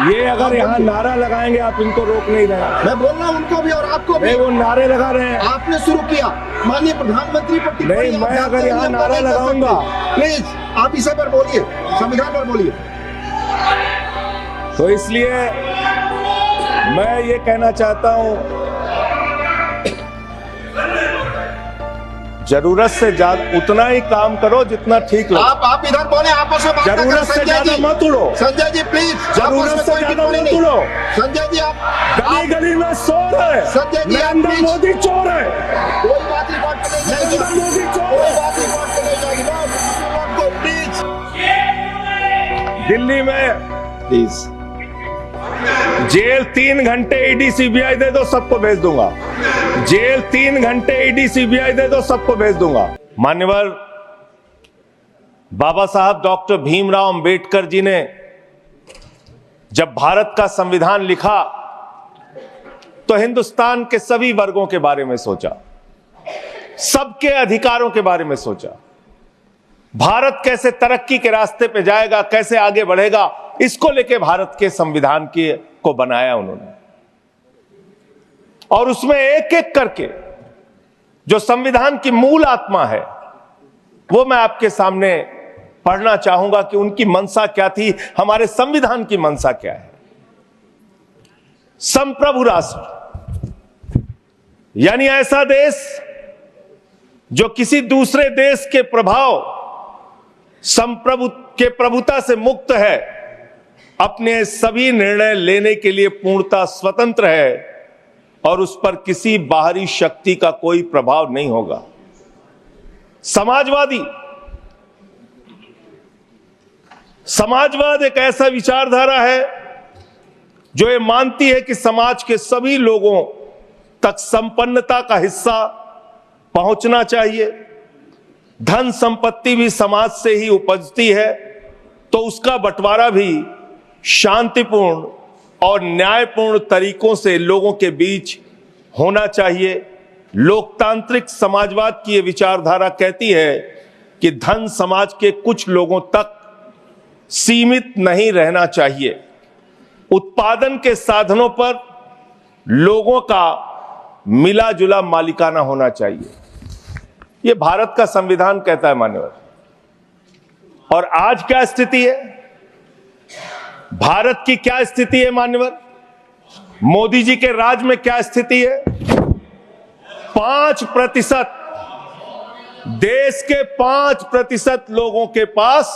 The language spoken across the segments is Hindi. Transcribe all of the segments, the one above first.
ये अगर यहाँ नारा लगाएंगे आप इनको रोक नहीं रहे। मैं बोल रहा हूँ उनको भी और आपको भी। वो नारे लगा रहे हैं। आपने शुरू किया, माननीय प्रधानमंत्री पर टिप्पणी। नहीं, मैं अगर यहाँ नारा लगाऊंगा, प्लीज आप इसे पर बोलिए, संविधान पर बोलिए। तो इसलिए मैं ये कहना चाहता हूं, जरूरत से ज्यादा उतना ही काम करो जितना ठीक लगे। आप इधर बोले, आपस में बात करें। जरूरत से ज्यादा मत उड़ो। संजय जी प्लीज, जरूरत से ज्यादा मत उड़ो। संजय जी आप गली गली में शोर है। संजय जी नरेंद्र मोदी चोर है। कोई बात रिकॉर्ड पे नहीं जाएगी। नरेंद्र मोदी चोर कोई है। बात रिकॉर्ड पे नहीं जाएगी। प्लीज दिल्ली में प्लीज जेल 3 घंटे ईडी सीबीआई दे दो, सबको भेज दूंगा। जेल 3 घंटे ईडी सीबीआई दे दो, सबको भेज दूंगा। मान्यवर बाबा साहब डॉक्टर भीमराव अंबेडकर जी ने जब भारत का संविधान लिखा तो हिंदुस्तान के सभी वर्गों के बारे में सोचा, सबके अधिकारों के बारे में सोचा। भारत कैसे तरक्की के रास्ते पे जाएगा, कैसे आगे बढ़ेगा, इसको लेके भारत के संविधान को बनाया उन्होंने। और उसमें एक एक करके जो संविधान की मूल आत्मा है वो मैं आपके सामने पढ़ना चाहूंगा कि उनकी मंशा क्या थी, हमारे संविधान की मंशा क्या है। संप्रभु राष्ट्र यानी ऐसा देश जो किसी दूसरे देश के प्रभाव प्रभुता से मुक्त है, अपने सभी निर्णय लेने के लिए पूर्णतः स्वतंत्र है और उस पर किसी बाहरी शक्ति का कोई प्रभाव नहीं होगा। समाजवाद एक ऐसा विचारधारा है जो ये मानती है कि समाज के सभी लोगों तक संपन्नता का हिस्सा पहुंचना चाहिए। धन संपत्ति भी समाज से ही उपजती है, तो उसका बंटवारा भी शांतिपूर्ण और न्यायपूर्ण तरीकों से लोगों के बीच होना चाहिए। लोकतांत्रिक समाजवाद की यह विचारधारा कहती है कि धन समाज के कुछ लोगों तक सीमित नहीं रहना चाहिए। उत्पादन के साधनों पर लोगों का मिला जुला मालिकाना होना चाहिए। यह भारत का संविधान कहता है मान्यवर। और आज क्या स्थिति है, भारत की क्या स्थिति है मान्यवर, मोदी जी के राज में क्या स्थिति है। 5%, देश के 5% लोगों के पास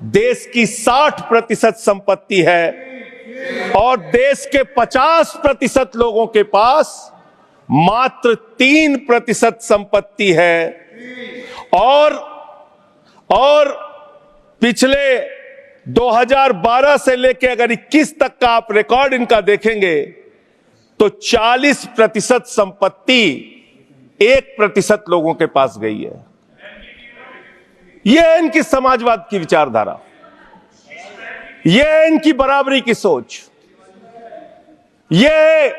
देश की 60% संपत्ति है और देश के 50% लोगों के पास मात्र 3% संपत्ति है। और पिछले 2012 से लेकर अगर 21 तक का आप रिकॉर्ड इनका देखेंगे तो 40% संपत्ति 1% लोगों के पास गई है। यह है इनकी समाजवाद की विचारधारा, यह है इनकी बराबरी की सोच, यह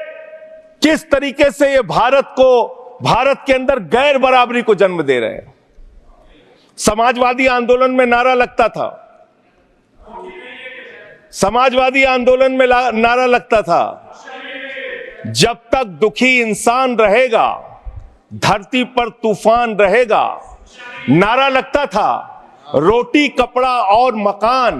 किस तरीके से ये भारत के अंदर गैर बराबरी को जन्म दे रहे हैं। समाजवादी आंदोलन में नारा लगता था, समाजवादी आंदोलन में नारा लगता था, जब तक दुखी इंसान रहेगा धरती पर तूफान रहेगा। नारा लगता था, रोटी कपड़ा और मकान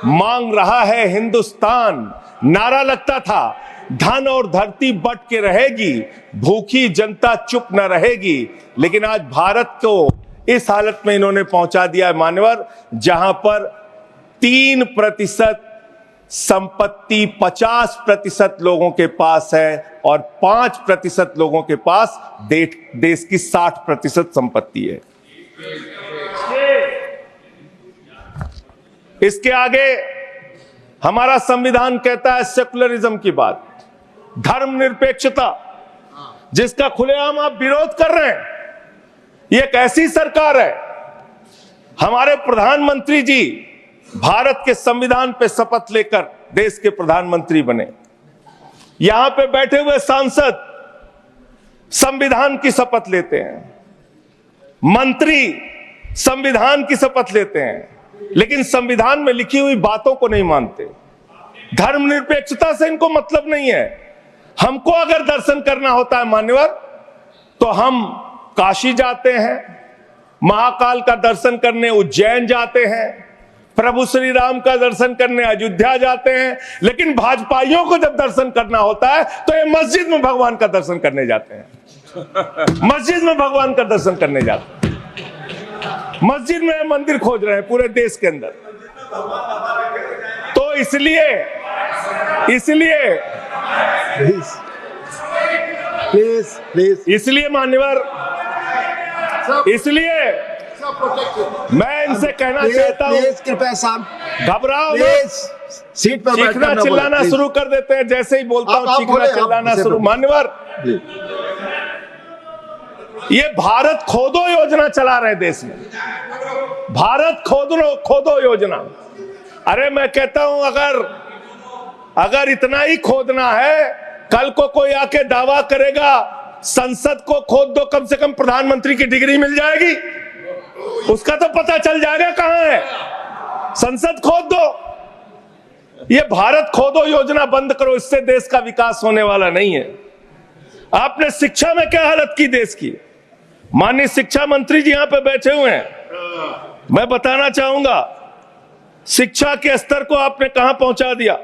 मांग रहा है हिंदुस्तान। नारा लगता था, धन और धरती बट के रहेगी, भूखी जनता चुप न रहेगी। लेकिन आज भारत को इस हालत में इन्होंने पहुंचा दिया है मान्यवर, जहां पर 3% संपत्ति 50% लोगों के पास है और 5% लोगों के पास देश की 60% संपत्ति है। इसके आगे हमारा संविधान कहता है सेकुलरिज्म की बात, धर्मनिरपेक्षता, जिसका खुलेआम आप विरोध कर रहे हैं। ये एक ऐसी सरकार है, हमारे प्रधानमंत्री जी भारत के संविधान पे शपथ लेकर देश के प्रधानमंत्री बने। यहां पे बैठे हुए सांसद संविधान की शपथ लेते हैं, मंत्री संविधान की शपथ लेते हैं, लेकिन संविधान में लिखी हुई बातों को नहीं मानते। धर्मनिरपेक्षता से इनको मतलब नहीं है। हमको अगर दर्शन करना होता है मान्यवर, तो हम काशी जाते हैं, महाकाल का दर्शन करने उज्जैन जाते हैं, प्रभु श्री राम का दर्शन करने अयोध्या जाते हैं। लेकिन भाजपाइयों को जब दर्शन करना होता है तो ये मस्जिद में भगवान का दर्शन करने जाते हैं, मस्जिद में भगवान का दर्शन करने जाते हैं, मस्जिद में मंदिर खोज रहे हैं पूरे देश के अंदर। तो इसलिए इसलिए मान्यवर, इसलिए मैं इनसे कहना चाहता हूं, कृपया शांत, घबराओ प्लीज सीट पर चीखना चिल्लाना शुरू कर देते हैं। जैसे ही बोलता हूं चीखना चिल्लाना शुरू। मान्यवर, ये भारत खोदो योजना चला रहे देश में, भारत खोदो योजना। अरे मैं कहता हूं अगर इतना ही खोदना है, कल को कोई आके दावा करेगा संसद को खोद दो, कम से कम प्रधानमंत्री की डिग्री मिल जाएगी, उसका तो पता चल जाएगा कहां है। संसद खोद दो। ये भारत खोदो योजना बंद करो, इससे देश का विकास होने वाला नहीं है। आपने शिक्षा में क्या हालत की देश की? माननीय शिक्षा मंत्री जी यहां पे बैठे हुए हैं, मैं बताना चाहूंगा शिक्षा के स्तर को आपने कहां पहुंचा दिया।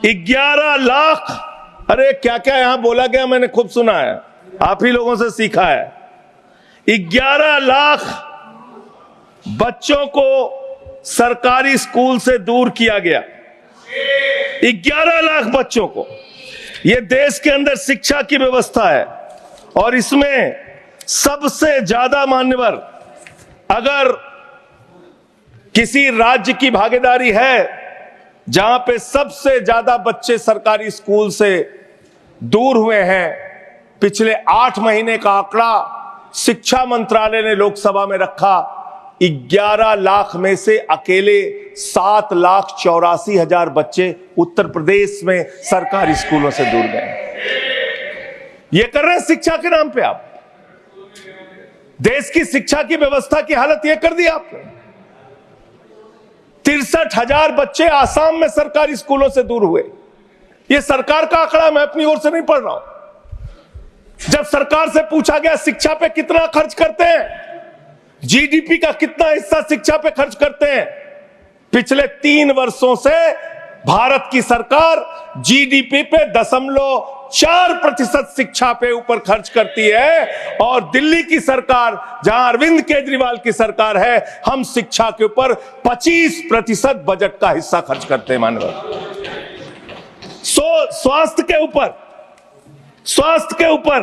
11 लाख, अरे क्या क्या यहां बोला गया, मैंने खूब सुना है, आप ही लोगों से सीखा है। 11 लाख बच्चों को सरकारी स्कूल से दूर किया गया, 11 लाख बच्चों को। यह देश के अंदर शिक्षा की व्यवस्था है, और इसमें सबसे ज्यादा मान्यवर, अगर किसी राज्य की भागीदारी है जहां पे सबसे ज्यादा बच्चे सरकारी स्कूल से दूर हुए हैं, पिछले 8 महीने का आंकड़ा शिक्षा मंत्रालय ने लोकसभा में रखा, 11 लाख में से अकेले 7,84,000 बच्चे उत्तर प्रदेश में सरकारी स्कूलों से दूर गए। ये कर रहे हैं शिक्षा के नाम पे आप। देश की शिक्षा की व्यवस्था की हालत यह कर दी आपने। 63,000 बच्चे आसाम में सरकारी स्कूलों से दूर हुए। यह सरकार का आंकड़ा, मैं अपनी ओर से नहीं पढ़ रहा हूं। जब सरकार से पूछा गया शिक्षा पे कितना खर्च करते हैं, जीडीपी का कितना हिस्सा शिक्षा पे खर्च करते हैं, पिछले 3 वर्षों से भारत की सरकार जीडीपी पे 0.4% शिक्षा पे ऊपर खर्च करती है। और दिल्ली की सरकार, जहां अरविंद केजरीवाल की सरकार है, हम शिक्षा के ऊपर 25% बजट का हिस्सा खर्च करते हैं मानव। स्वास्थ्य के ऊपर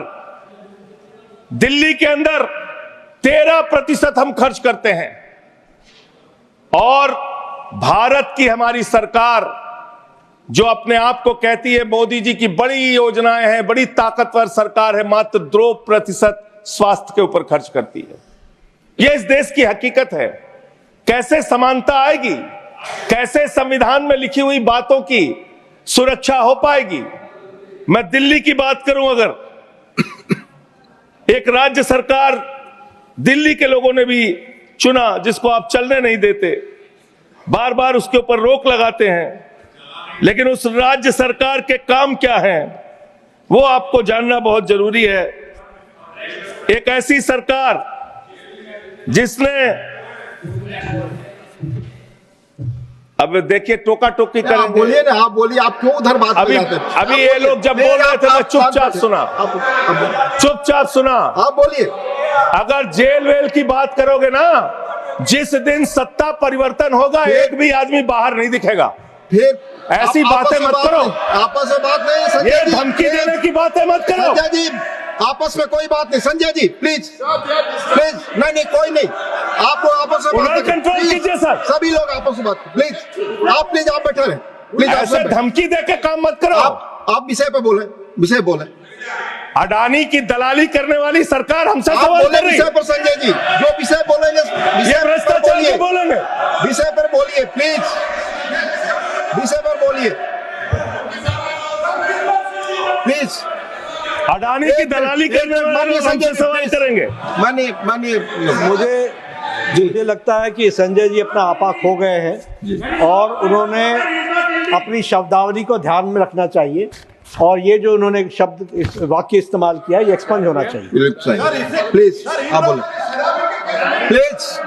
दिल्ली के अंदर 13% हम खर्च करते हैं। और भारत की हमारी सरकार जो अपने आप को कहती है मोदी जी की बड़ी योजनाएं हैं, बड़ी ताकतवर सरकार है, मात्र 2% स्वास्थ्य के ऊपर खर्च करती है। यह इस देश की हकीकत है। कैसे समानता आएगी? कैसे संविधान में लिखी हुई बातों की सुरक्षा हो पाएगी? मैं दिल्ली की बात करूं, अगर एक राज्य सरकार दिल्ली के लोगों ने भी चुना, जिसको आप चलने नहीं देते, बार बार उसके ऊपर रोक लगाते हैं, लेकिन उस राज्य सरकार के काम क्या हैं वो आपको जानना बहुत जरूरी है। एक ऐसी सरकार जिसने, अब देखिए टोका टोकी करेंगे। आप बोलिए ना, आप बोलिए, आप क्यों उधर बात अभी ये लोग जब बोल रहे थे मैं चुपचाप सुना। आप बोलिए। अगर जेल वेल की बात करोगे ना, जिस दिन सत्ता परिवर्तन होगा एक भी आदमी बाहर नहीं दिखेगा। फिर ऐसी बातें मत करो, आपस में बात नहीं। संजय ये जी, धमकी देने की बातें मत करो। संजय जी, आपस में कोई बात नहीं। संजय जी प्लीज, नहीं कोई नहीं, आप लोग आपस में बात कंट्रोल कीजिए सर। सभी लोग आपस में बात, प्लीज आप बैठे रहे, प्लीज। ऐसे धमकी देके काम मत करो। आप विषय पे बोले। अडानी की दलाली करने वाली सरकार हमसे आप सवाल बोले कर रही। विषय पर। संजय जी जो विषय बोलेंगे, ये भ्रष्टाचार के बोलेंगे, विषय पर बोलिए प्लीज, विषय पर बोलिए प्लीज। अडानी की दलाली करने वाले हमसे सवाल करेंगे। मानिए मुझे लगता है कि संजय जी अपना आपा खो गए हैं और उन्होंने अपनी शब्दावली को ध्यान में रखना चाहिए और ये जो उन्होंने शब्द वाक्य इस्तेमाल किया है ये एक्सपंज होना चाहिए। प्लीज आप बोले, प्लीज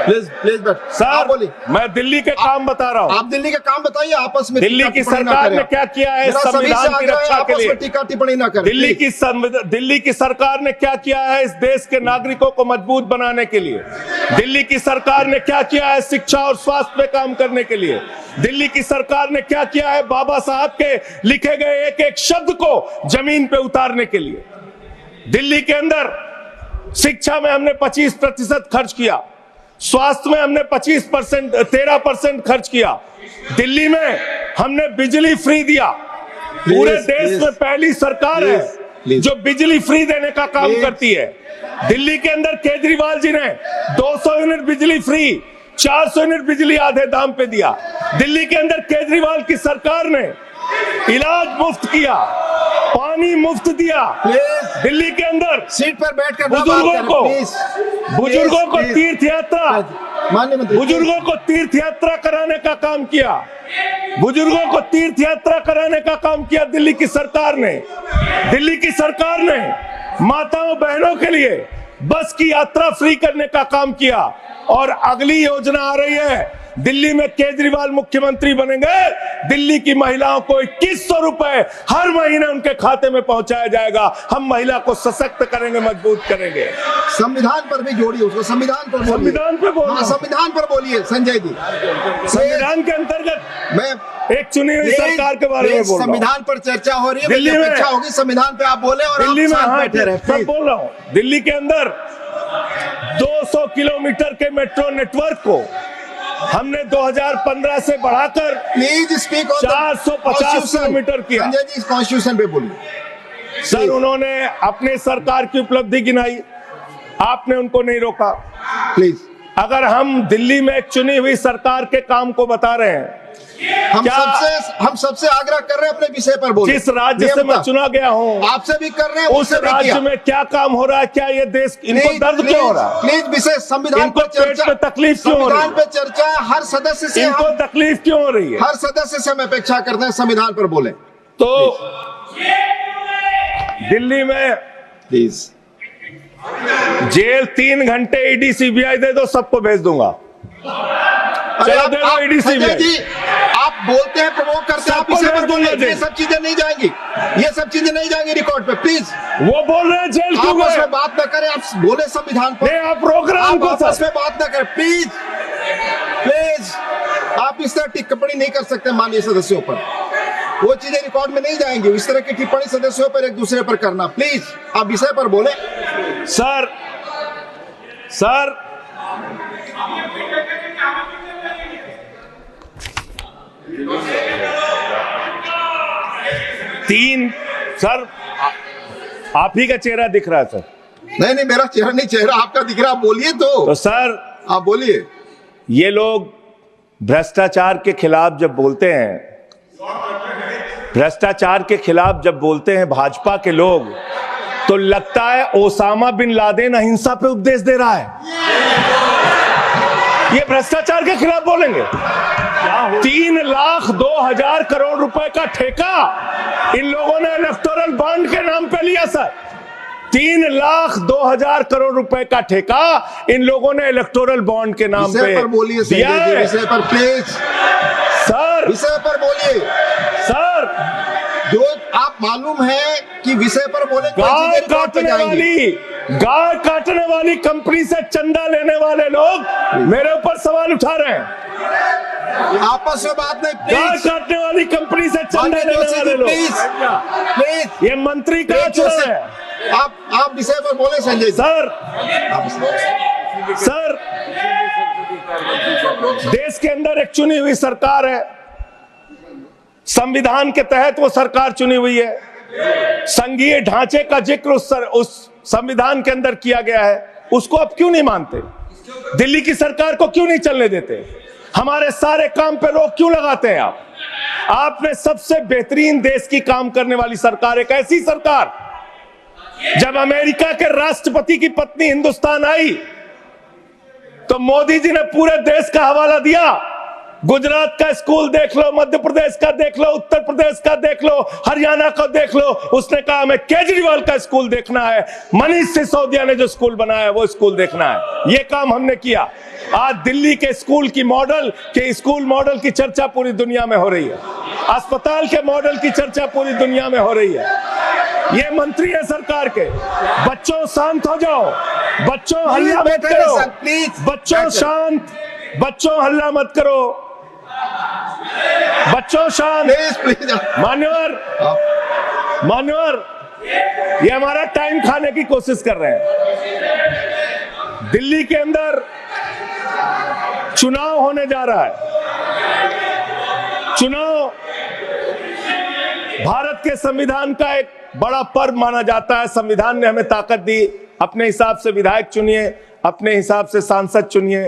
प्लीज प्लीज बैठ। सर बोलिए, मैं दिल्ली के काम बता रहा हूँ। आप दिल्ली के काम बताइए, आपस में दिल्ली की सरकार ने क्या किया है संविधान की रक्षा के लिए? टीका टिप्पणी ना करें। दिल्ली की सरकार ने क्या किया है इस देश के नागरिकों को मजबूत बनाने के लिए? दिल्ली की सरकार ने क्या किया है शिक्षा और स्वास्थ्य पे काम करने के लिए? दिल्ली की सरकार ने क्या किया है बाबा साहब के लिखे गए एक एक शब्द को जमीन पे उतारने के लिए? दिल्ली के अंदर शिक्षा में हमने 25% खर्च किया, स्वास्थ्य में हमने 13% खर्च किया, दिल्ली में हमने बिजली फ्री दिया। पूरे देश में पहली सरकार है जो बिजली फ्री देने का काम करती है। दिल्ली के अंदर केजरीवाल जी ने 200 यूनिट बिजली फ्री, 400 यूनिट बिजली आधे दाम पे दिया। दिल्ली के अंदर केजरीवाल की सरकार ने इलाज मुफ्त किया, पानी मुफ्त दिया। दिल्ली के अंदर सीट पर बैठकर बुजुर्गों को तीर्थ यात्रा, माननीय मंत्री, बुजुर्गों को तीर्थ यात्रा कराने का काम किया। बुजुर्गों को तीर्थ यात्रा कराने का काम किया दिल्ली की सरकार ने। दिल्ली की सरकार ने माताओं बहनों के लिए बस की यात्रा फ्री करने का काम किया। और अगली योजना आ रही है, दिल्ली में केजरीवाल मुख्यमंत्री बनेंगे, दिल्ली की महिलाओं को 2100 रुपए हर महीने उनके खाते में पहुंचाया जाएगा। हम महिला को सशक्त करेंगे, मजबूत करेंगे। संविधान पर भी जोड़िए उसको, संविधान पर बोलिए। संविधान पे बोलिए, संविधान पर बोलिए संजय जी। संविधान के अंतर्गत मैं एक चुनी हुई सरकार के बारे में बोल रहा हूं। संविधान पर चर्चा हो रही है, दिल्ली में अपेक्षा होगी संविधान पे आप बोले और दिल्ली में आप बैठे रहे। मैं बोल रहा हूं, दिल्ली के अंदर 200 किलोमीटर के मेट्रो नेटवर्क को हमने 2015 से बढ़ाकर प्लीज स्पीक 450 किलोमीटर किया। संजय जी कॉन्स्टिट्यूशन पे बोलिए। सर उन्होंने अपने सरकार की उपलब्धि गिनाई, आपने उनको नहीं रोका। प्लीज, अगर हम दिल्ली में एक चुनी हुई सरकार के काम को बता रहे हैं, हम सबसे आग्रह कर रहे हैं अपने विषय पर बोलिए। जिस राज्य से मैं चुना गया हूं आपसे भी कर रहे हैं, उस राज्य में क्या काम हो रहा है, क्या ये देश, इनको दर्द क्यों हो रहा है? प्लीज विषय संविधान पर चर्चा, तकलीफ क्यों हो रही है? संविधान पे चर्चा हर सदस्य से, इनको तकलीफ क्यों हो रही है? हर सदस्य से हम अपेक्षा करते हैं संविधान पर बोले। तो दिल्ली में प्लीज जेल 3 घंटे ईडी सीबीआई दे दो, सबको भेज दूंगा। चलो दे दो ईडी सीबीआई। जी आप बोलते हैं, प्रमोट करते हैं, आप इसे पर बोलिए। ये सब चीजें नहीं जाएंगी, ये सब चीजें नहीं जाएंगी रिकॉर्ड पे। प्लीज, वो बोल रहे हैं जेल क्यों आपस में बात न करें, आप बोले संविधान पर। नहीं, आप प्रोग्राम को आपस में बात न करें प्लीज। प्लीज आप इस तरह टिप्पणी नहीं कर सकते माननीय सदस्यों पर, वो चीजें रिकॉर्ड में नहीं जाएंगी। इस तरह की टिप्पणी सदस्यों पर एक दूसरे पर करना, प्लीज आप विषय पर बोले। सर 3 सर आप ही का चेहरा दिख रहा है सर। नहीं मेरा चेहरा नहीं, चेहरा आपका दिख रहा, आप बोलिए तो सर आप बोलिए। ये लोग भ्रष्टाचार के खिलाफ जब बोलते हैं, भ्रष्टाचार के खिलाफ जब बोलते हैं भाजपा के लोग, तो लगता है ओसामा बिन लादेन अहिंसा पे उपदेश दे रहा है। ये भ्रष्टाचार के खिलाफ बोलेंगे। 3,02,000 करोड़ रुपए का ठेका इन लोगों ने इलेक्टोरल बॉन्ड के नाम पे लिया सर। 3,02,000 करोड़ रुपए का ठेका इन लोगों ने इलेक्टोरल बॉन्ड के नाम पे बोलिए दिया है। विषय पर प्लीज सर, विषय पर बोलिए सर। जो आप मालूम है कि विषय पर बोले, गाय काटने वाली कंपनी से चंदा लेने वाले लोग मेरे ऊपर सवाल उठा रहे हैं। आपस में बात नहीं, गाय काटने वाली कंपनी से चंदा लेने वाले लोग, प्लीज ये मंत्री का चुनाव है। आप विषय पर बोले संजय सर। देश के अंदर एक चुनी हुई सरकार है, संविधान के तहत वो सरकार चुनी हुई है, संघीय ढांचे का जिक्र उस संविधान के अंदर किया गया है, उसको आप क्यों नहीं मानते? दिल्ली की सरकार को क्यों नहीं चलने देते? हमारे सारे काम पे रोक क्यों लगाते हैं आप? आपने सबसे बेहतरीन देश की काम करने वाली सरकार, एक ऐसी सरकार, जब अमेरिका के राष्ट्रपति की पत्नी हिंदुस्तान आई तो मोदी जी ने पूरे देश का हवाला दिया, गुजरात का स्कूल देख लो, मध्य प्रदेश का देख लो, उत्तर प्रदेश का देख लो, हरियाणा का देख लो। उसने कहा हमें केजरीवाल का स्कूल देखना है, मनीष सिसोदिया ने जो स्कूल बनाया है वो स्कूल देखना है। ये काम हमने किया। आज दिल्ली के स्कूल मॉडल की चर्चा पूरी दुनिया में हो रही है, अस्पताल के मॉडल की चर्चा पूरी दुनिया में हो रही है। ये मंत्री है सरकार के। बच्चों शांत हो जाओ, बच्चों हल्ला मत करो, बच्चों शांत, बच्चों हल्ला मत करो, बच्चों शांत। मान्यवर, ये हमारा टाइम खाने की कोशिश कर रहे हैं। दिल्ली के अंदर चुनाव होने जा रहा है। चुनाव भारत के संविधान का एक बड़ा पर्व माना जाता है। संविधान ने हमें ताकत दी, अपने हिसाब से विधायक चुनिए, अपने हिसाब से सांसद चुनिए,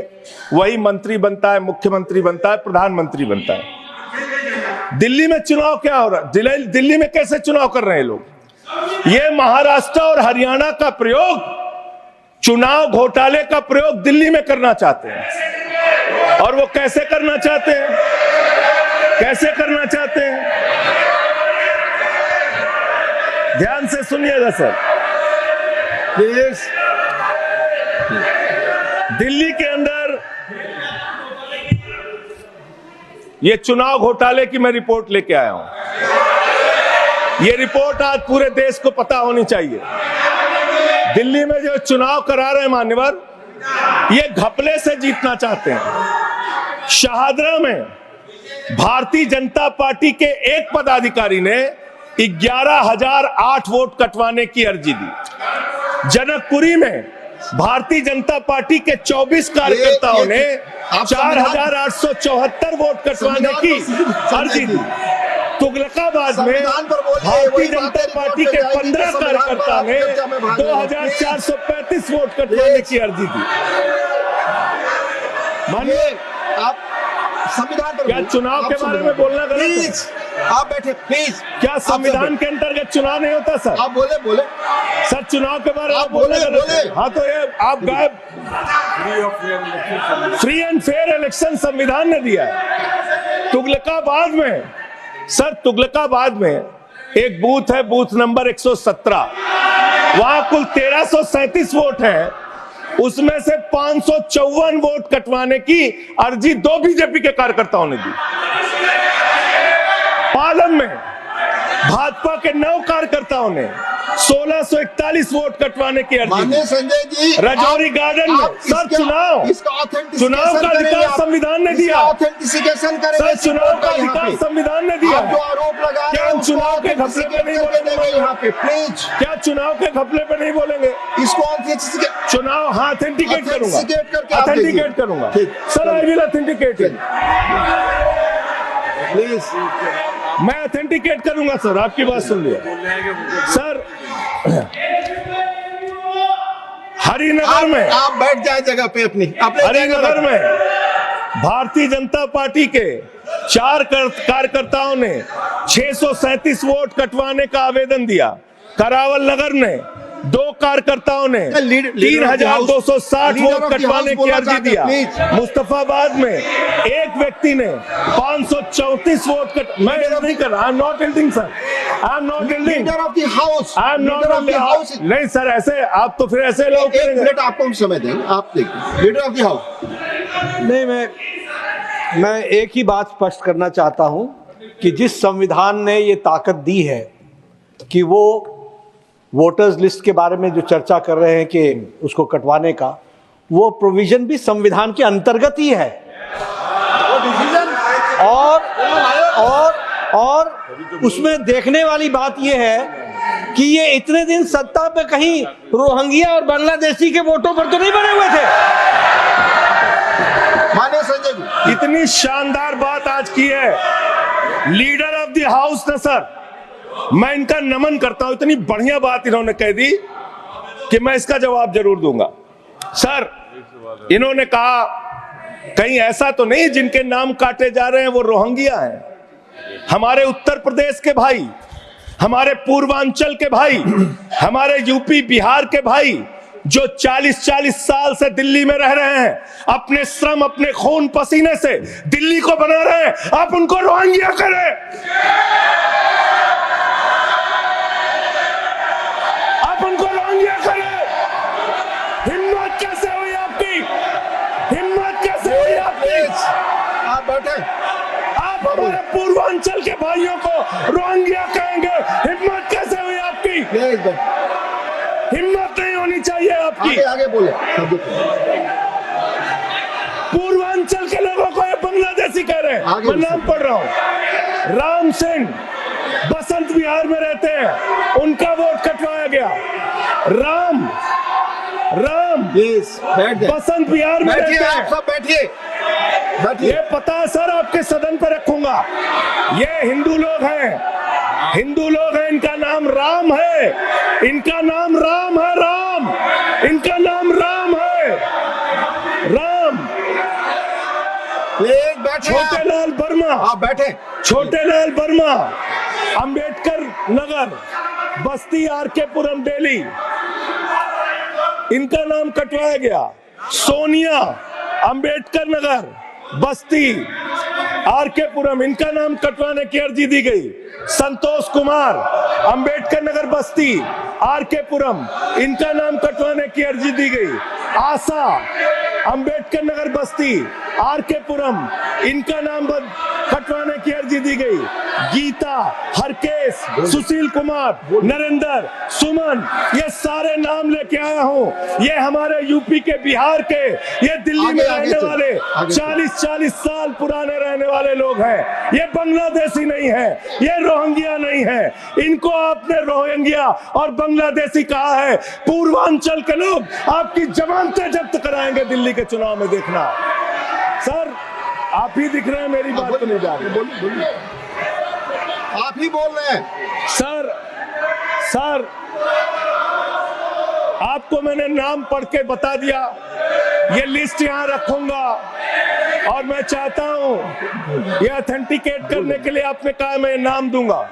वही मंत्री बनता है, मुख्यमंत्री बनता है, प्रधानमंत्री बनता है। दिल्ली में चुनाव क्या हो रहा है? दिल्ली में कैसे चुनाव कर रहे हैं लोग? ये महाराष्ट्र और हरियाणा का प्रयोग, चुनाव घोटाले का प्रयोग दिल्ली में करना चाहते हैं। और वो कैसे करना चाहते हैं? कैसे करना चाहते हैं? ध्यान से सुनिएगा सर प्लीज। दिल्ली के अंदर ये चुनाव घोटाले की मैं रिपोर्ट लेके आया हूं। ये रिपोर्ट आज पूरे देश को पता होनी चाहिए। दिल्ली में जो चुनाव करा रहे हैं मान्यवर, ये घपले से जीतना चाहते हैं। शाहदरा में भारतीय जनता पार्टी के एक पदाधिकारी ने 11,008 वोट कटवाने की अर्जी दी। जनकपुरी में भारतीय जनता पार्टी के 24 कार्यकर्ताओं ने 4,874 वोट कटवाने की अर्जी दी। तुगलकाबाद में भारतीय जनता पार्टी के 15 कार्यकर्ता ने 2,435 वोट कटवाने की अर्जी दी। मानिए आप संविधान पर क्या चुनाव के बारे में बोलना गलत है? प्लीज आप बैठे प्लीज। क्या संविधान के अंतर्गत चुनाव नहीं होता सर? आप बोले सर चुनाव के बारे में आप बोले। हाँ तो ये आप गायब। फ्री एंड फेयर इलेक्शन संविधान ने दिया है। तुगलकाबाद में सर, तुगलकाबाद में एक बूथ है, बूथ नंबर 117, वहां कुल 1337 वोट हैं। उसमें से 554 वोट कटवाने की अर्जी 2 बीजेपी के कार्यकर्ताओं ने दी। पालम में भाजपा के 9 कार्यकर्ताओं ने 1641 वोट कटवाने की अर्जी दी। संजय जी, राजौरी गार्डन में सर चुनाव का अधिकार संविधान ने दिया। ऑथेंटिसिकेशन करेंगे। सर चुनाव का अधिकार संविधान ने दिया। जो आरोप लगा क्या हम चुनाव के घपले पे नहीं बोलेंगे यहाँ पे? प्लीज क्या चुनाव के घपले पे नहीं बोलेंगे? इसको चुनाव हाँ ऑथेंटिकेट करूंगा, करके ऑथेंटिकेट करूंगा sir. I will authenticate it please. मैं ऑथेंटिकेट करूंगा सर। आपकी बात सुन लिया सर। हरिनगर में आप बैठ जाए जगह पे अपनी। हरिनगर में भारतीय जनता पार्टी के 4 कार्यकर्ताओं ने 637 वोट कटवाने का आवेदन दिया। करावल नगर ने 2 कार्यकर्ताओं ने 3,260 वोट कटवाने की अर्जी दिया। मुस्तफाबाद में एक व्यक्ति ने 534 वोट मैं नहीं कर रहा। I am not एल्डिंग sir, I am not एल्डिंग। Leader of the house, I am not house. नहीं सर, ऐसे आप तो फिर ऐसे लोग करेंगे। आपको हम समय देंगे, आप देखिए। Leader of the house. नहीं, मैं एक ही बात स्पष्ट करना चाहता हूं कि जिस संविधान ने ये ताकत दी है कि वो वोटर्स लिस्ट के बारे में जो चर्चा कर रहे हैं कि उसको कटवाने का, वो प्रोविजन भी संविधान के अंतर्गत ही है। और उसमें देखने वाली बात यह है कि ये इतने दिन सत्ता पे कहीं रोहिंग्या और बांग्लादेशी के वोटों पर तो नहीं बने हुए थे। माने संजय जी, इतनी शानदार बात आज की है लीडर ऑफ द हाउस ने सर। मैं इनका नमन करता हूं। इतनी बढ़िया बात इन्होंने कह दी कि मैं इसका जवाब जरूर दूंगा। सर इन्होंने कहा कहीं ऐसा तो नहीं जिनके नाम काटे जा रहे हैं वो रोहिंग्या हैं। हमारे उत्तर प्रदेश के भाई, हमारे पूर्वांचल के भाई, हमारे यूपी बिहार के भाई जो 40-40 साल से दिल्ली में रह रहे हैं, अपने श्रम अपने खून पसीने से दिल्ली को बना रहे हैं, आप उनको रोहिंग्या करें। आप उनको रोहिंग्या करें। हिम्मत कैसे हुई आपकी? हिम्मत कैसे हुई आपकी? आप बैठे। आप हमारे पूर्वांचल के भाइयों को रोहिंग्या कहेंगे? हिम्मत कैसे हुई आपकी? हिम्मत नहीं होनी चाहिए आपकी। आगे आगे बोले। पूर्वांचल के लोगों को ये बांग्लादेशी कह रहे हैं। मैं नाम पढ़ रहा हूं, राम सिंह बसंत विहार में रहते हैं, उनका वोट कटवाया गया। राम बसंत विहार में रहते हैं। आप सब बैठिए। ये पता है सर, आपके सदन पर रखूंगा। ये हिंदू लोग हैं, हिंदू लोग हैं, इनका नाम राम है, इनका नाम राम है, राम, इनका नाम राम है, राम। प्लीज बैठे। छोटेलाल वर्मा, आप बैठे। छोटेलाल वर्मा, अंबेडकर नगर, बस्ती, आरके पुरम, दिल्ली, इनका नाम कटवाया गया। सोनिया, अंबेडकर नगर, बस्ती, आरके पुरम, इनका नाम कटवाने की अर्जी दी गई। संतोष कुमार, अंबेडकर नगर, बस्ती, आरके पुरम, इनका नाम कटवाने की अर्जी दी गई। आशा, अंबेडकर नगर, बस्ती, आरके पुरम, इनका नाम कटवाने की अर्जी दी गई। गीता, हरकेश, सुशील कुमार, नरेंद्र, सुमन, ये सारे नाम लेके आया हूं। ये हमारे यूपी के, बिहार के, ये दिल्ली में रहने वाले 40-40 साल पुराने रहने वाले लोग हैं। ये बांग्लादेशी नहीं है, ये रोहिंग्या नहीं है। इनको आपने रोहिंग्या और बांग्लादेशी कहा है। पूर्वांचल के लोग आपकी जमानतें जब्त कराएंगे दिल्ली के चुनाव में, देखना। सर आप ही दिख रहे हैं, मेरी बात तो नहीं जा रही। बोलिए, आप ही बोल रहे हैं। सर आपको मैंने नाम पढ़ के बता दिया, ये लिस्ट यहां रखूंगा और मैं चाहता हूं ये ऑथेंटिकेट करने के लिए आपने कहा मैं नाम दूंगा।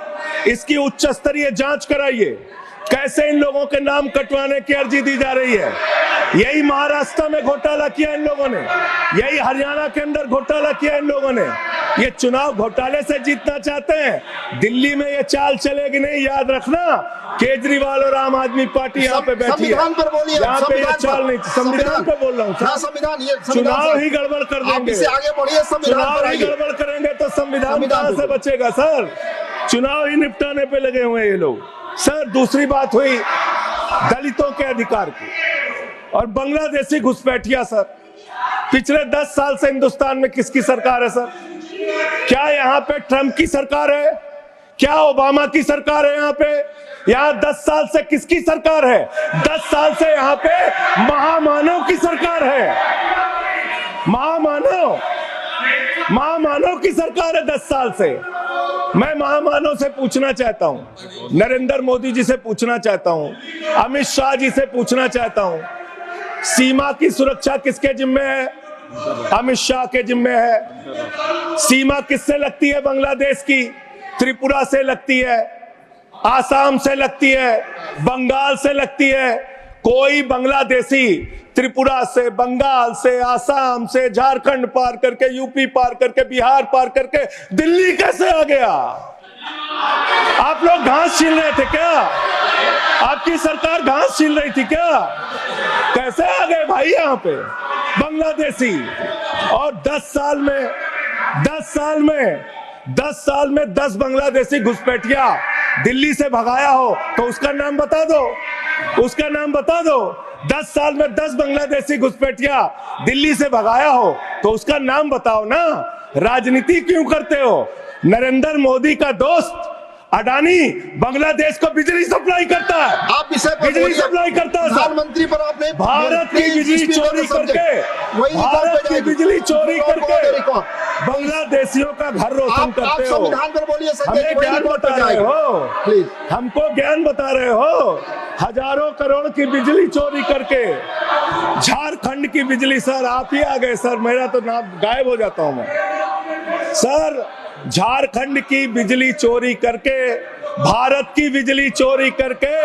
इसकी उच्च स्तरीय जांच कराइए, कैसे इन लोगों के नाम कटवाने की अर्जी दी जा रही है। यही महाराष्ट्र में घोटाला किया इन लोगों ने, यही हरियाणा के अंदर घोटाला किया इन लोगों ने। ये चुनाव घोटाले से जीतना चाहते हैं, दिल्ली में ये चाल चलेगी नहीं, याद रखना। केजरीवाल और आम आदमी पार्टी यहाँ पे बैठी है, संविधान पर बोलिए। यहाँ पे ये चाल नहीं, संविधान पे बोल रहा हूँ। चुनाव ही गड़बड़ कर देंगे, आगे बढ़िए। चुनाव ही गड़बड़ करेंगे तो संविधान कहाँ से बचेगा सर? चुनाव ही निपटाने पे लगे हुए हैं ये लोग। सर दूसरी बात हुई दलितों के अधिकार की और बांग्लादेशी घुसपैठिया। सर पिछले 10 साल से हिंदुस्तान में किसकी सरकार है सर? क्या यहाँ पे ट्रंप की सरकार है? क्या ओबामा की सरकार है? यहाँ पे यहाँ 10 साल से किसकी सरकार है? 10 साल से यहाँ पे महामानव की सरकार है। महामानव की सरकार है 10 साल से। मैं महामानव से पूछना चाहता हूं, नरेंद्र मोदी जी से पूछना चाहता हूं, अमित शाह जी से पूछना चाहता हूं, सीमा की सुरक्षा किसके जिम्मे है? अमित शाह के जिम्मे है। सीमा किससे लगती है बांग्लादेश की? त्रिपुरा से लगती है, आसाम से लगती है, बंगाल से लगती है। कोई बांग्लादेशी त्रिपुरा से, बंगाल से, आसाम से, झारखंड पार करके, यूपी पार करके, बिहार पार करके दिल्ली कैसे आ गया? आप लोग घास छील रहे थे क्या? आपकी सरकार घास छील रही थी क्या? कैसे आ गए भाई यहाँ पे बांग्लादेशी? और 10 साल में 10 बांग्लादेशी घुसपैठिया दिल्ली से भगाया हो तो उसका नाम बता दो, उसका नाम बता दो। 10 साल में 10 बांग्लादेशी घुसपैठिया दिल्ली से भगाया हो तो उसका नाम बताओ ना। राजनीति क्यों करते हो? नरेंद्र मोदी का दोस्त अडानी बांग्लादेश को बिजली सप्लाई करता है, आप बिजली सप्लाई करता है। प्रधानमंत्री पर आपने भारत की बिजली चोरी करके, भारत की बिजली चोरी करके बांग्लादेशियों का घर रोशन करते हो। संविधान पर बोलिए। हमें ज्ञान बता रहे हो, हमको ज्ञान बता रहे हो। हजारों करोड़ की बिजली चोरी करके झारखंड की बिजली। सर आप ही आ गए सर, मेरा तो नाम गायब हो जाता हूं मैं। सर झारखंड की बिजली चोरी करके, भारत की बिजली चोरी करके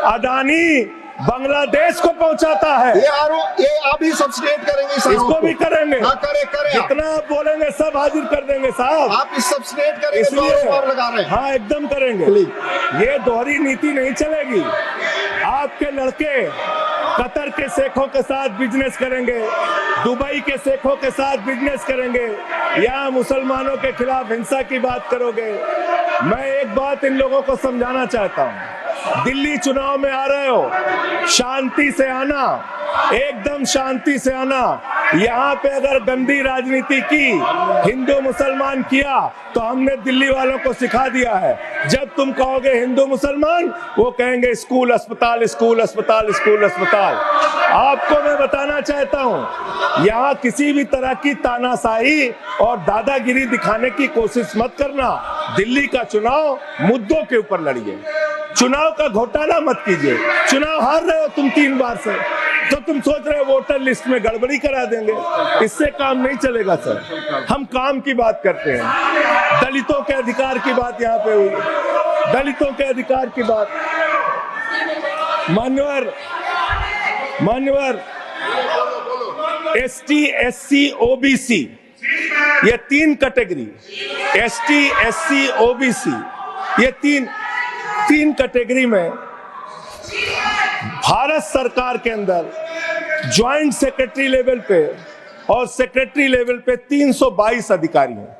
अडानी बांग्लादेश को पहुंचाता है। ये आरोप, ये आप ही सब्सटेट करेंगे इस आरोप इसको को? भी करेंगे। हाँ, करे आप। जितना आप बोलेंगे सब हाजिर कर देंगे साहब। आप इस सब्सटेट करेंगे जो इसलिए आरोप आप लगा रहे हैं। हाँ, एकदम करेंगे। ये दोहरी नीति नहीं चलेगी। आपके लड़के कतर के शेखों के साथ बिजनेस करेंगे, दुबई के शेखों के साथ बिजनेस करेंगे, यहाँ मुसलमानों के खिलाफ हिंसा की बात करोगे। मैं एक बात इन लोगों को समझाना चाहता हूँ, दिल्ली चुनाव में आ रहे हो, शांति से आना, एकदम शांति से आना। यहाँ पे अगर गंदी राजनीति की, हिंदू मुसलमान किया, तो हमने दिल्ली वालों को सिखा दिया है। जब तुम कहोगे हिंदू मुसलमान, वो कहेंगे स्कूल अस्पताल, स्कूल अस्पताल, स्कूल अस्पताल। आपको मैं बताना चाहता हूँ, यहाँ किसी भी तरह की तानाशाही और दादागिरी दिखाने की कोशिश मत करना। दिल्ली का चुनाव मुद्दों के ऊपर लड़िए, चुनाव का घोटाला मत कीजिए। चुनाव हार रहे हो तुम 3 बार से, तो तुम सोच रहे हो वोटर लिस्ट में गड़बड़ी करा देंगे। इससे काम नहीं चलेगा सर। हम काम की बात करते हैं, दलितों के अधिकार की बात यहाँ पे हुई, दलितों के अधिकार की बात। मान्यवर ST, SC, OBC, ये 3 कैटेगरी, ST, SC, OBC, ये तीन कैटेगरी में भारत सरकार के अंदर ज्वाइंट सेक्रेटरी लेवल पे और सेक्रेटरी लेवल पे 322 अधिकारी हैं।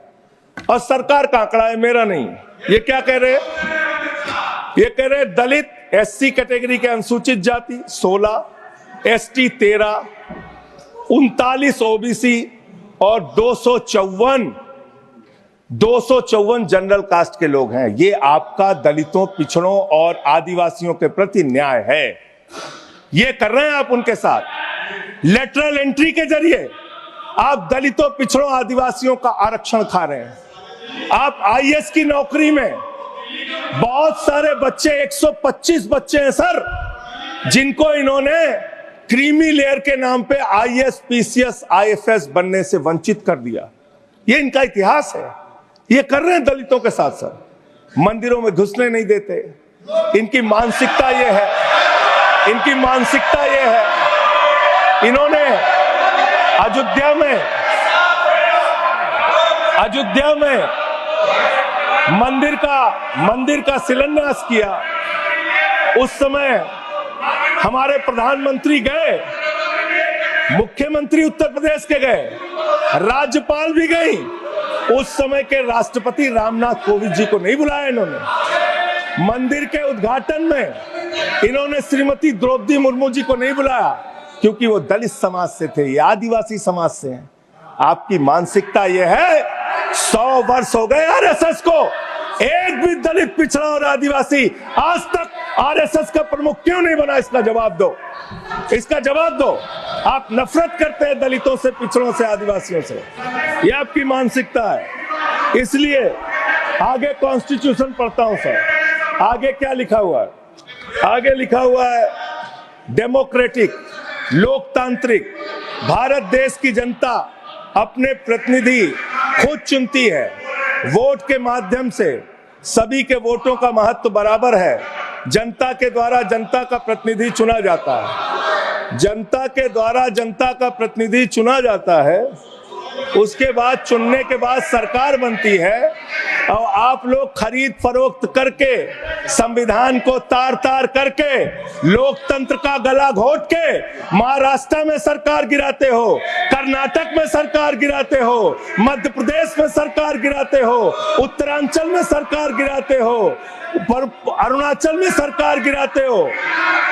और सरकार का आंकड़ा है, मेरा नहीं। ये क्या कह रहे हैं? ये कह रहे हैं दलित SC कैटेगरी के अनुसूचित जाति 16, ST 13, 39 OBC और 254 जनरल कास्ट के लोग हैं। ये आपका दलितों, पिछड़ों और आदिवासियों के प्रति न्याय है। ये कर रहे हैं आप उनके साथ। लेटरल एंट्री के जरिए आप दलितों, पिछड़ों, आदिवासियों का आरक्षण खा रहे हैं। आप IAS की नौकरी में बहुत सारे बच्चे, 125 बच्चे हैं सर, जिनको इन्होंने क्रीमी लेयर के नाम पे IAS, PCS, IFS बनने से वंचित कर दिया। ये इनका इतिहास है। ये कर रहे हैं दलितों के साथ साथ। मंदिरों में घुसने नहीं देते। इनकी मानसिकता ये है, इनकी मानसिकता ये है। इन्होंने अयोध्या में मंदिर का शिलान्यास किया। उस समय हमारे प्रधानमंत्री गए, मुख्यमंत्री उत्तर प्रदेश के गए, राज्यपाल भी गई। उस समय के राष्ट्रपति रामनाथ कोविंद जी को नहीं बुलाया इन्होंने। मंदिर के उद्घाटन में इन्होंने श्रीमती द्रौपदी मुर्मू जी को नहीं बुलाया, क्योंकि वो दलित समाज से थे, ये आदिवासी समाज से हैं। आपकी मानसिकता ये है। 100 वर्ष हो गए RSS को, एक भी दलित, पिछड़ा और आदिवासी आज तक RSS का प्रमुख क्यों नहीं बना? इसका जवाब दो, इसका जवाब दो। आप नफरत करते हैं दलितों से, पिछड़ों से, आदिवासियों से। यह आपकी मानसिकता है। इसलिए आगे कॉन्स्टिट्यूशन पढ़ता हूं सर। आगे क्या लिखा हुआ है? आगे लिखा हुआ है डेमोक्रेटिक, लोकतांत्रिक भारत देश की जनता अपने प्रतिनिधि खुद चुनती है। वोट के माध्यम से सभी के वोटों का महत्व बराबर है। जनता के द्वारा जनता का प्रतिनिधि चुना जाता है। जनता के द्वारा जनता का प्रतिनिधि चुना जाता है। उसके बाद चुनने के बाद सरकार बनती है और आप लोग खरीद फरोख्त करके, संविधान को तार तार करके, लोकतंत्र का गला घोट के महाराष्ट्र में सरकार गिराते हो, कर्नाटक में सरकार गिराते हो, मध्य प्रदेश में सरकार गिराते हो, उत्तरांचल में सरकार गिराते हो, अरुणाचल में सरकार गिराते हो।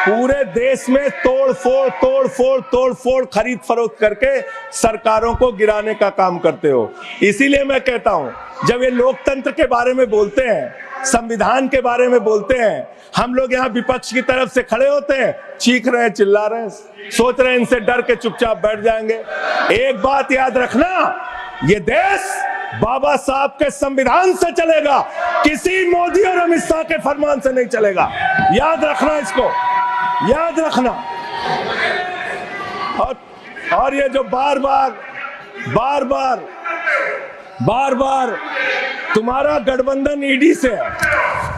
पूरे देश में तोड़ फोड़ खरीद फरोख्त करके सरकारों को गिराने का काम करते हो। इसीलिए मैं कहता हूं, जब ये लोकतंत्र के बारे में बोलते हैं, संविधान के बारे में बोलते हैं, हम लोग यहाँ विपक्ष की तरफ से खड़े होते हैं, चीख रहे हैं, चिल्ला रहे हैं, सोच रहे हैं इनसे डर के चुपचाप बैठ जाएंगे। एक बात याद रखना, ये देश बाबा साहब के संविधान से चलेगा, किसी मोदी और अमित शाह के फरमान से नहीं चलेगा। याद रखना, इसको याद रखना। और ये जो बार बार तुम्हारा गठबंधन ईडी से है,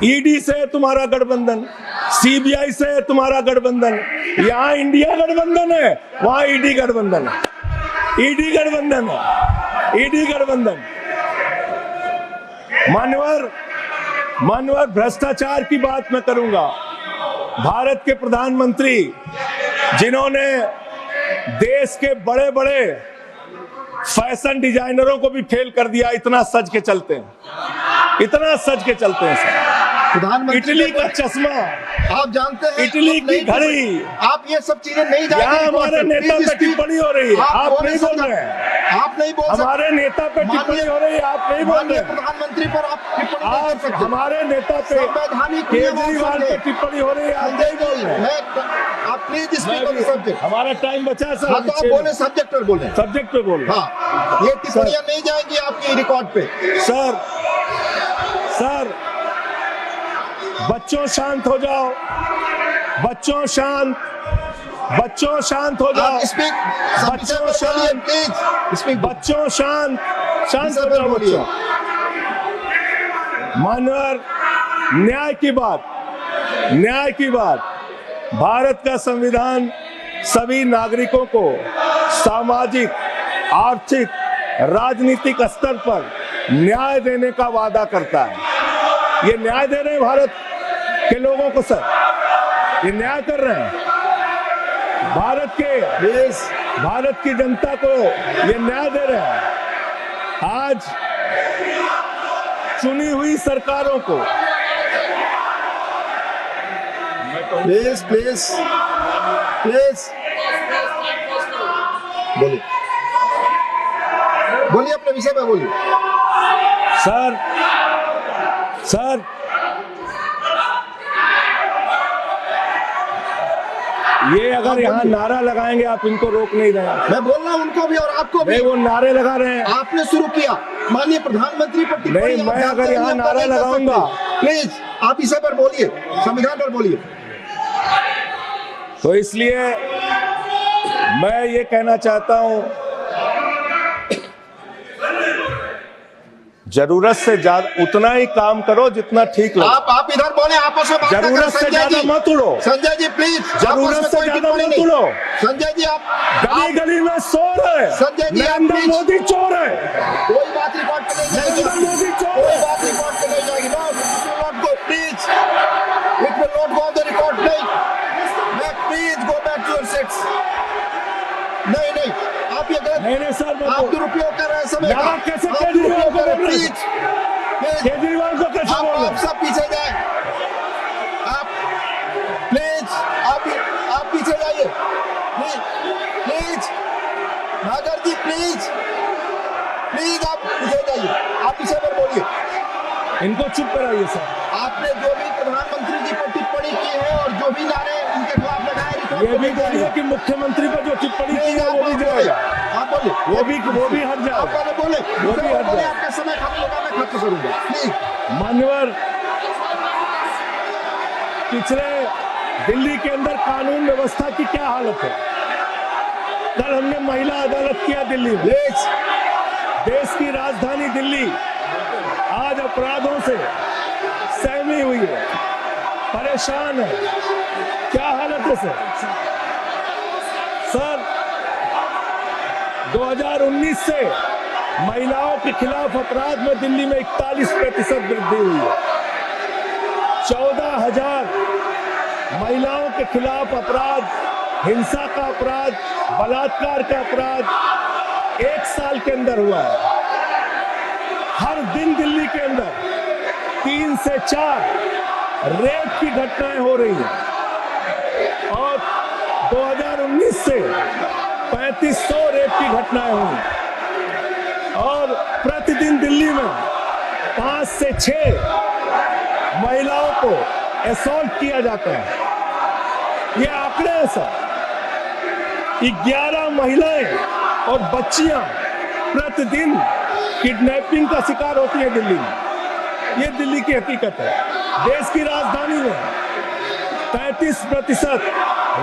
ईडी से तुम्हारा गठबंधन, सीबीआई से है तुम्हारा गठबंधन, यहाँ इंडिया गठबंधन है, वहां ईडी गठबंधन है, ईडी गठबंधन है, ईडी गठबंधन। मान्यवर भ्रष्टाचार की बात मैं करूंगा। भारत के प्रधानमंत्री जिन्होंने देश के बड़े बड़े फैशन डिजाइनरों को भी फेल कर दिया, इतना सज के चलते हैं, इतना सज के चलते हैं सर। प्रधानमंत्री इटली का चश्मा, आप जानते हैं, इटली आप की नहीं- घड़ी, आप ये सब चीजें नहीं जानते। यहाँ हमारे नेता पे टिप्पणी हो रही है, आप नहीं बोल रहे हैं। आप नहीं बोल सकते। हमारे नेता पे टिप्पणी हो रही है, आप नहीं बोल रहे माननीय हैं। प्रधानमंत्री पर आप टिप्पणी नहीं कर आप सकते। हमारे नेता पे संवैधानिक नियम केजरीवाल पे समझे। टिप्पणी हो रही है, आप नहीं बोल रहे हैं। आप please speak on the subject. हमारा टाइम बचा है सर, हाँ तो आप बोले, सब्जेक्ट पर बोले। सब्जेक्ट पे बोल रहे हैं। हाँ, ये टिप्पणियां नहीं जाएंगी आपकी रिकॉर्ड पे। सर बच्चों शांत हो जाओ, बच्चों शांत हो जाओ, आप स्पीक, बच्चों शांत, प्लीज स्पीक। बच्चों शांत हो जाओ बच्चों। मानवर न्याय की बात, भारत का संविधान सभी नागरिकों को सामाजिक, आर्थिक, राजनीतिक स्तर पर न्याय देने का वादा करता है। ये न्याय दे रहे हैं भारत के लोगों को सर, ये न्याय कर रहे हैं भारत की जनता को, ये न्याय दे रहे हैं। आज चुनी हुई सरकारों को प्लीज बोलिए अपने विषय में बोलिए। सर ये अगर यहाँ नारा लगाएंगे, आप इनको रोक नहीं रहे हैं। मैं बोल रहा हूँ उनको भी और आपको भी। नहीं, वो नारे लगा रहे हैं। आपने शुरू किया, माननीय प्रधानमंत्री पर टिप्पणी नहीं, आप मैं जानते अगर हैं, यहाँ आप नारा नहीं कर सकते। लगाऊंगा। प्लीज आप इसे पर बोलिए, संविधान पर बोलिए। तो इसलिए मैं ये कहना चाहता हूं, जरूरत से ज्यादा उतना ही काम करो जितना ठीक लगे। आप इधर बोले, आपस में बात ना जरूरत करें। से संजय ज्यादा जी, मत उड़ो। संजय जी प्लीज, जरूरत से ज्यादा मत उड़ो। संजय जी आप गली गली में शोर है, संजय जी, आप नरेंद्र प्लीज- मोदी चोर है, कोई बात रिकॉर्ड पे नहीं जाएगी। नरेंद्र मोदी चोर कोई है। बात रिकॉर्ड पे नहीं जाएगी। No, not go please, it will not go on the record. नहीं, please go back to your seats. नहीं, आप ये गलत, नहीं सर, आप दुरुपयोग कर रहे हैं समय का। यहाँ कैसे आप केजरीवाल दुरुपयोग को कर रहे हैं, बोल रहे प्लीज। केजरीवाल को कैसे बोल रहे आप सब पीछे जाए। आप प्लीज, आप पीछे जाइए। प्लीज नागर जी, प्लीज आप पीछे जाइए। आप पीछे पर बोलिए। इनको चुप कराइए सर। आपने जो भी प्रधानमंत्री जी पर टिप्पणी की है और जो भी नारे उनके खिलाफ लगाए, रिकॉर्ड ये पे भी नहीं जाएगा। बोलिए कि मुख्यमंत्री पर जो टिप्पणी की है आप वो भी बोलिए, जाएगा, आप बोलिए। वो भी हट आप जाएगा। पहले बोले, वो भी हट जाएगा। आपका समय खत्म होगा, मैं खत्म करूंगा। प्लीज मान्यवर, पिछले दिल्ली के अंदर कानून व्यवस्था की क्या हालत है? कल हमने महिला अदालत किया दिल्ली में। देश की राजधानी दिल्ली आज अपराधों से सहमी हुई है, परेशान है। क्या हालत है सर? 2019 से महिलाओं के खिलाफ अपराध में दिल्ली में 41% वृद्धि हुई है। 14,000 महिलाओं के खिलाफ अपराध, हिंसा का अपराध, बलात्कार का अपराध 1 साल के अंदर हुआ है। हर दिन दिल्ली के अंदर 3 से 4 रेप की घटनाएं हो रही हैं और 2019 से 3500 रेप की घटनाएं हुई और प्रतिदिन दिल्ली में 5 से 6 महिलाओं को असॉल्ट किया जाता है। ये आंकड़े हैं सर। 11 महिलाएं और बच्चियां प्रतिदिन किडनैपिंग का शिकार होती है दिल्ली में। ये दिल्ली की हकीकत है। देश की राजधानी में 33%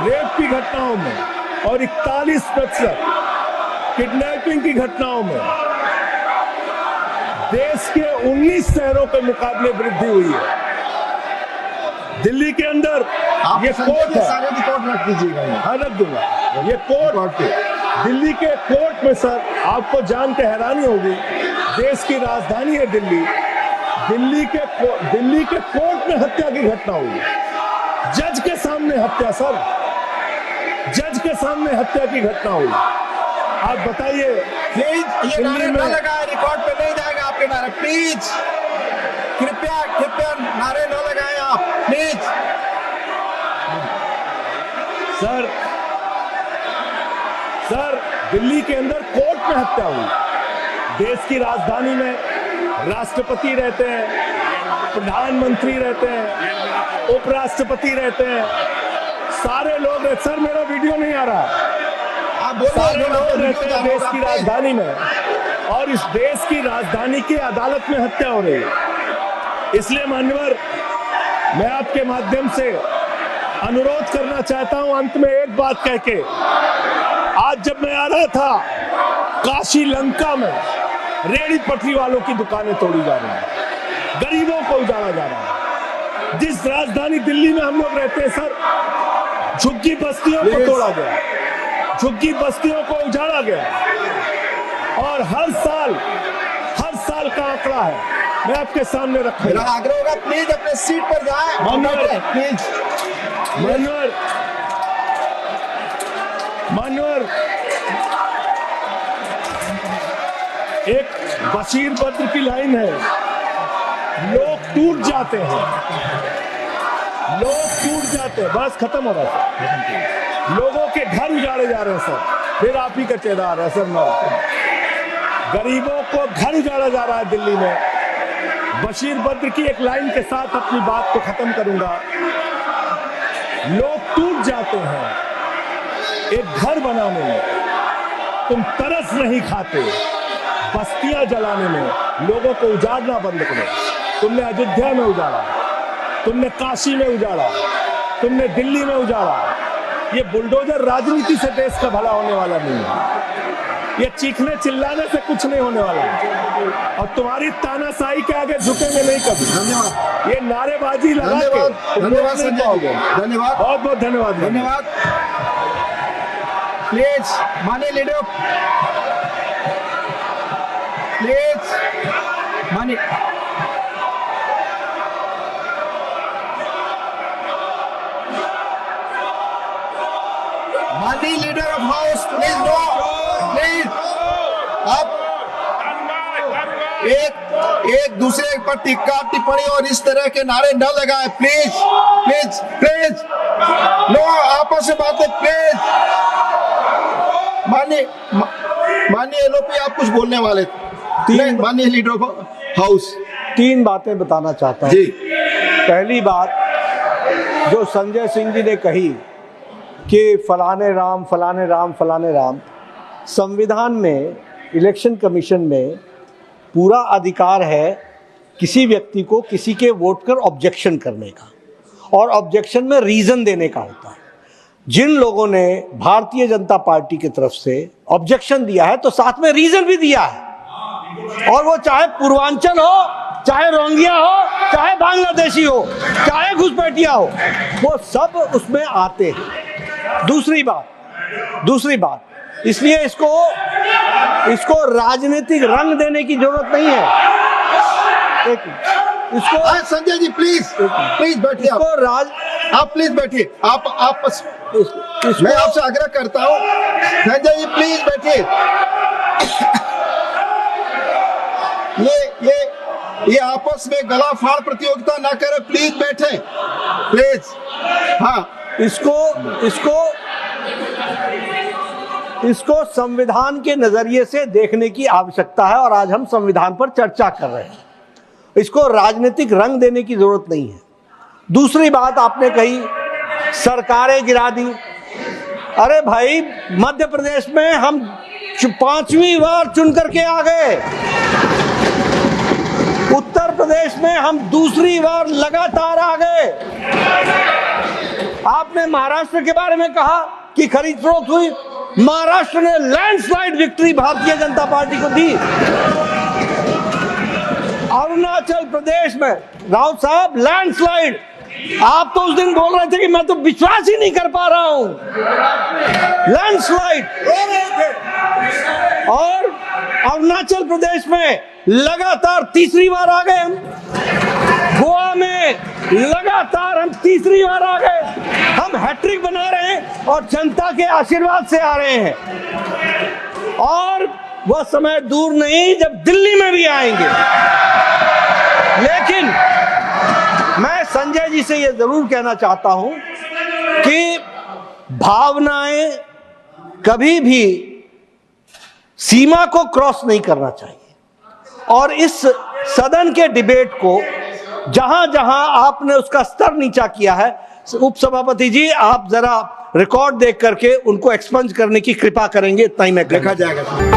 रेप की घटनाओं में और 41% किडनैपिंग की घटनाओं में देश के 19 शहरों के मुकाबले वृद्धि हुई है। दिल्ली के अंदर आप ये कोर्ट है, सारे रिकॉर्ड रख दीजिएगा यहाँ। हाँ रख दूंगा। ये कोर्ट, कोर्ट पे दिल्ली के कोर्ट में सर, आपको जान के हैरानी होगी, देश की राजधानी है दिल्ली, दिल्ली के कोर्ट में हत्या की घटना हुई, जज के सामने हत्या सर, जज के सामने हत्या की घटना हुई। आप बताइए, प्लीज ये नारे दिल्ली न में लगाए, रिकॉर्ड पे नहीं जाएगा आपके नारे, प्लीज कृपया नारे न लगाएं आप, प्लीज। सर दिल्ली के अंदर कोर्ट में हत्या हुई, देश की राजधानी में राष्ट्रपति रहते हैं, प्रधानमंत्री रहते हैं, उपराष्ट्रपति रहते हैं, सारे लोग, सर मेरा वीडियो नहीं आ रहा, आप सारे लोग रहते हैं देश की राजधानी में, और इस देश की राजधानी की अदालत में हत्या हो रही है। इसलिए मान्यवर, मैं आपके माध्यम से अनुरोध करना चाहता हूं अंत में एक बात कह के, आज जब मैं आ रहा था, काशी लंका में रेहड़ी पटरी वालों की दुकानें तोड़ी जा रही हैं, गरीबों को उजाड़ा जा रहा है। जिस राजधानी दिल्ली में हम लोग रहते हैं सर, झुग्गी बस्तियों को तोड़ा गया, झुग्गी बस्तियों को उजाड़ा गया, और हर साल का आंकड़ा है, मैं आपके सामने मेरा रखूंगा। आग्रह होगा, प्लीज अपने सीट पर जाएं, प्लीज। मान्यवर, एक बशीर बद्र की लाइन है, लोग टूट जाते हैं, लोग टूट जाते हैं, बस खत्म हो रहा है, लोगों के घर उजाड़े जा रहे हैं सर, फिर आप ही का चेहरा आ रहा है सर, गरीबों को घर उजाड़ा जा रहा है दिल्ली में। बशीर बद्र की एक लाइन के साथ अपनी बात को खत्म करूंगा, लोग टूट जाते हैं एक घर बनाने में, तुम तरस नहीं खाते बस्तियां जलाने में, लोगों को उजाड़ना बंद करो। तुमने अयोध्या में उजाड़ा, तुमने काशी में उजाड़ा, तुमने दिल्ली में उजाड़ा। ये बुलडोजर राजनीति से देश का भला होने वाला नहीं है, ये चीखने चिल्लाने से कुछ नहीं होने वाला, और तुम्हारी तानाशाही के आगे झुकेंगे नहीं कभी। धन्यवाद। ये नारेबाजी लगा के धन्यवाद संजय जी, धन्यवाद, बहुत बहुत धन्यवाद। धन्यवाद। प्लीज माननीय लीडर, प्लीज माननीय leader of house, please no, please. आप एक दूसरे पर टिक्का टिप्पणी और इस तरह के नारे न लगाएं, प्लीज प्लीज प्लीज। नो, आपस में बातें, प्लीज। माननीय एलओपी, आप कुछ बोलने वाले थे। माननीय लीडर ऑफ हाउस, 3 बातें बताना चाहता हूँ। जी। पहली बात, जो संजय सिंह जी ने कही कि फलाने राम फलाने राम फलाने राम, संविधान में, इलेक्शन कमीशन में पूरा अधिकार है किसी व्यक्ति को किसी के वोट कर ऑब्जेक्शन करने का, और ऑब्जेक्शन में रीज़न देने का होता है। जिन लोगों ने भारतीय जनता पार्टी की तरफ से ऑब्जेक्शन दिया है तो साथ में रीज़न भी दिया है, और वो चाहे पूर्वांचल हो, चाहे रोंगिया हो, चाहे बांग्लादेशी हो, चाहे घुसपैठिया हो, वो सब उसमें आते हैं। दूसरी बात, इसलिए इसको राजनीतिक रंग देने की जरूरत नहीं है। इसको संजय जी प्लीज बैठिए, आप प्लीज बैठिए, आप मैं आपसे आग्रह करता हूँ, संजय जी प्लीज बैठिए। ये आपस में गला फाड़ प्रतियोगिता ना करें, प्लीज बैठे, प्लीज। हाँ, इसको संविधान के नजरिए से देखने की आवश्यकता है, और आज हम संविधान पर चर्चा कर रहे हैं। इसको राजनीतिक रंग देने की जरूरत नहीं है। दूसरी बात आपने कही, सरकारें गिरा दी। अरे भाई, मध्य प्रदेश में हम 5वीं बार चुन करके आ गए, उत्तर प्रदेश में हम दूसरी बार लगातार आ गए। आपने महाराष्ट्र के बारे में कहा कि खरीद फरोख्त हुई, महाराष्ट्र ने landslide victory Bharatiya Janata party को दी। अरुणाचल प्रदेश में राउत साहब लैंडस्लाइड आप तो उस दिन बोल रहे थे कि मैं तो विश्वास ही नहीं कर पा रहा हूं, लैंडस्लाइड। और अरुणाचल प्रदेश में लगातार तीसरी बार आ गए हम, गोवा में लगातार हम तीसरी बार आ गए, हम हैट्रिक बना रहे हैं और जनता के आशीर्वाद से आ रहे हैं। और वह समय दूर नहीं जब दिल्ली में भी आएंगे। लेकिन मैं संजय जी से यह जरूर कहना चाहता हूं कि भावनाएं कभी भी सीमा को क्रॉस नहीं करना चाहिए। और इस सदन के डिबेट को जहां जहां आपने उसका स्तर नीचा किया है, उपसभापति जी आप जरा रिकॉर्ड देख करके उनको एक्सपंज करने की कृपा करेंगे, इतना ही मैं देखा जाएगा।